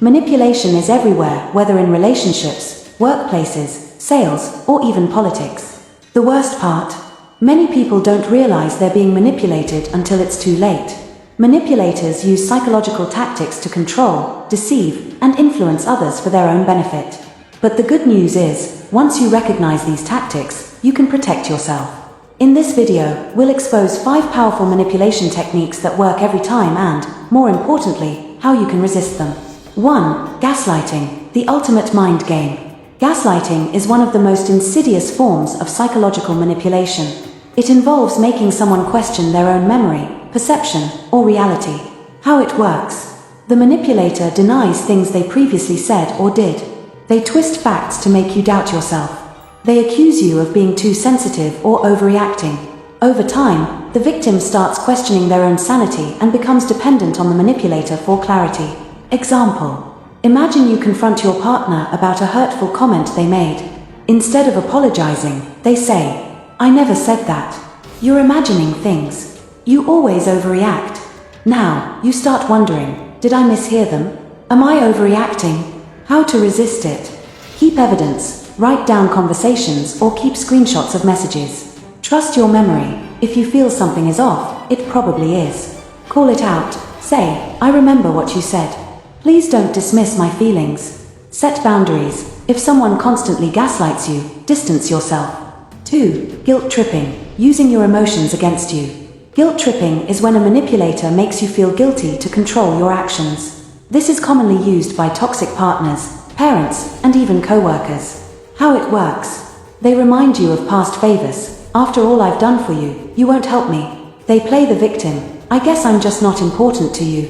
Manipulation is everywhere, whether in relationships, workplaces, sales, or even politics. The worst part? Many people don't realize they're being manipulated until it's too late. Manipulators use psychological tactics to control, deceive, and influence others for their own benefit. But the good news is, once you recognize these tactics, you can protect yourself. In this video, we'll expose 5 powerful manipulation techniques that work every time and, more importantly, how you can resist them. 1. Gaslighting, the ultimate mind game. Gaslighting is one of the most insidious forms of psychological manipulation. It involves making someone question their own memory, perception, or reality. How it works. The manipulator denies things they previously said or did. They twist facts to make you doubt yourself. They accuse you of being too sensitive or overreacting. Over time, the victim starts questioning their own sanity and becomes dependent on the manipulator for clarity. Example. Imagine you confront your partner about a hurtful comment they made. Instead of apologizing, they say, "I never said that. You're imagining things. You always overreact." Now, you start wondering, did I mishear them? Am I overreacting? How to resist it? Keep evidence, write down conversations, or keep screenshots of messages. Trust your memory. If you feel something is off, it probably is. Call it out. Say, "I remember what you said. Please don't dismiss my feelings." Set boundaries. If someone constantly gaslights you, distance yourself. 2. Guilt tripping, using your emotions against you. Guilt tripping is when a manipulator makes you feel guilty to control your actions. This is commonly used by toxic partners, parents, and even co-workers. How it works. They remind you of past favors. "After all I've done for you, you won't help me." They play the victim. "I guess I'm just not important to you."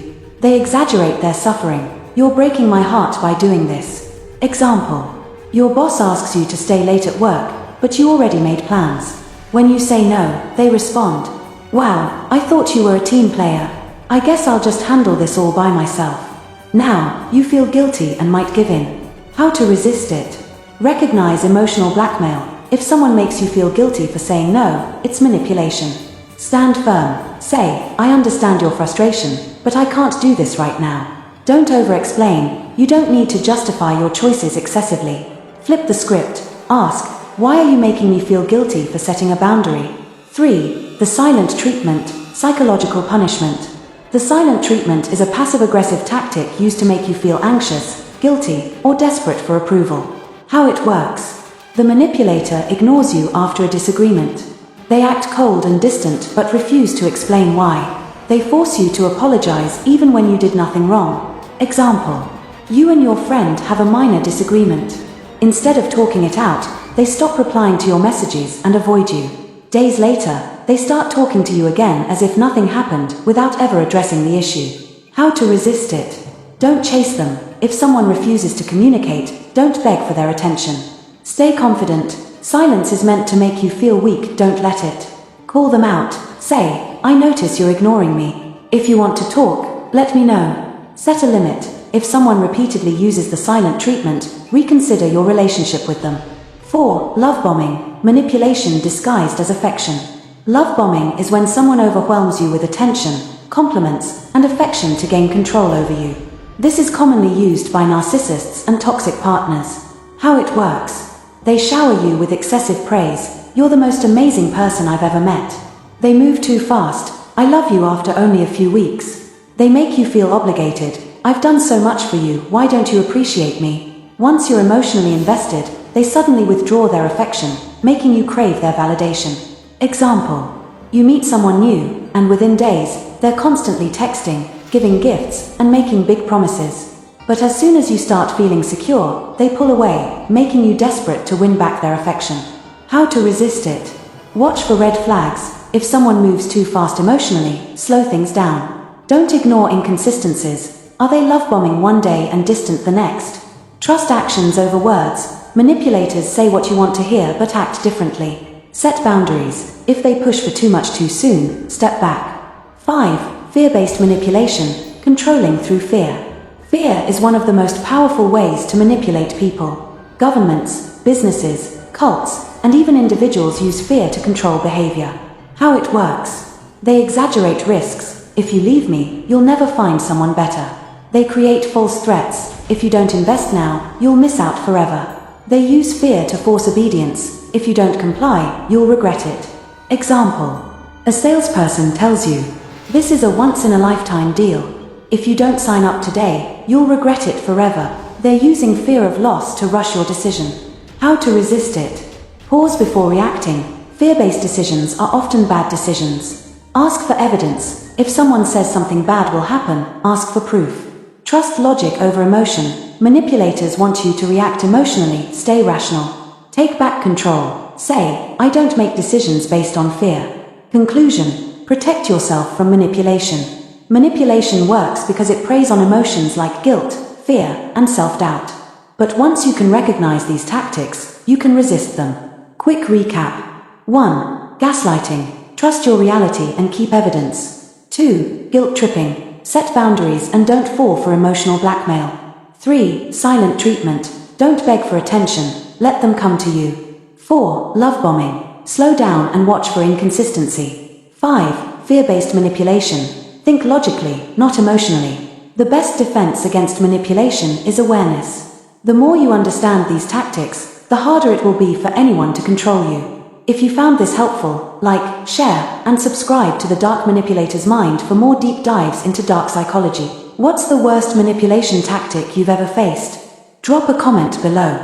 They exaggerate their suffering. "You're breaking my heart by doing this." Example. Your boss asks you to stay late at work, but you already made plans. When you say no, they respond, "Wow, I thought you were a team player. I guess I'll just handle this all by myself." Now, you feel guilty and might give in. How to resist it. Recognize emotional blackmail. If someone makes you feel guilty for saying no, it's manipulation. Stand firm. Say, "I understand your frustration, but I can't do this right now." Don't over-explain. You don't need to justify your choices excessively. Flip the script. Ask, "Why are you making me feel guilty for setting a boundary?" 3. The silent treatment, psychological punishment. The silent treatment is a passive-aggressive tactic used to make you feel anxious, guilty, or desperate for approval. How it works. The manipulator ignores you after a disagreement. They act cold and distant but refuse to explain why. They force you to apologize even when you did nothing wrong. Example. You and your friend have a minor disagreement. Instead of talking it out, they stop replying to your messages and avoid you. Days later, they start talking to you again as if nothing happened without ever addressing the issue. How to resist it. Don't chase them. If someone refuses to communicate, don't beg for their attention. Stay confident. Silence is meant to make you feel weak, don't let it. Call them out. Say, "I notice you're ignoring me. If you want to talk, let me know." Set a limit. If someone repeatedly uses the silent treatment, reconsider your relationship with them. 4. Love bombing, manipulation disguised as affection. Love bombing is when someone overwhelms you with attention, compliments, and affection to gain control over you. This is commonly used by narcissists and toxic partners. How it works. They shower you with excessive praise. "You're the most amazing person I've ever met." They move too fast. "I love you," after only a few weeks. They make you feel obligated. "I've done so much for you, why don't you appreciate me?" Once you're emotionally invested, they suddenly withdraw their affection, making you crave their validation. Example. You meet someone new, and within days, they're constantly texting, giving gifts, and making big promises. But as soon as you start feeling secure, they pull away, making you desperate to win back their affection. How to resist it. Watch for red flags. If someone moves too fast emotionally, slow things down. Don't ignore inconsistencies. Are they love bombing one day and distant the next? Trust actions over words. Manipulators say what you want to hear but act differently. Set boundaries. If they push for too much too soon, step back. 5. Fear-based manipulation, controlling through fear. Fear is one of the most powerful ways to manipulate people. Governments, businesses, cults, and even individuals use fear to control behavior. How it works. They exaggerate risks. "If you leave me, you'll never find someone better." They create false threats. If you don't invest now, you'll miss out forever. They use fear to force obedience. If you don't comply, you'll regret it. Example. A salesperson tells you, "This is a once-in-a-lifetime deal. If you don't sign up today, you'll regret it forever." They're using fear of loss to rush your decision. How to resist it? Pause before reacting. Fear-based decisions are often bad decisions. Ask for evidence. If someone says something bad will happen, ask for proof. Trust logic over emotion. Manipulators want you to react emotionally. Stay rational. Take back control. Say, "I don't make decisions based on fear." Conclusion. Protect yourself from manipulation. Manipulation works because it preys on emotions like guilt, fear, and self-doubt. But once you can recognize these tactics, you can resist them. Quick recap. 1. Gaslighting. Trust your reality and keep evidence. 2. Guilt tripping. Set boundaries and don't fall for emotional blackmail. 3. Silent treatment. Don't beg for attention, let them come to you. 4. Love bombing. Slow down and watch for inconsistency. 5. Fear-based manipulation. Think logically, not emotionally. The best defense against manipulation is awareness. The more you understand these tactics, the harder it will be for anyone to control you. If you found this helpful, like, share, and subscribe to The Dark Manipulator's Mind for more deep dives into dark psychology. What's the worst manipulation tactic you've ever faced? Drop a comment below.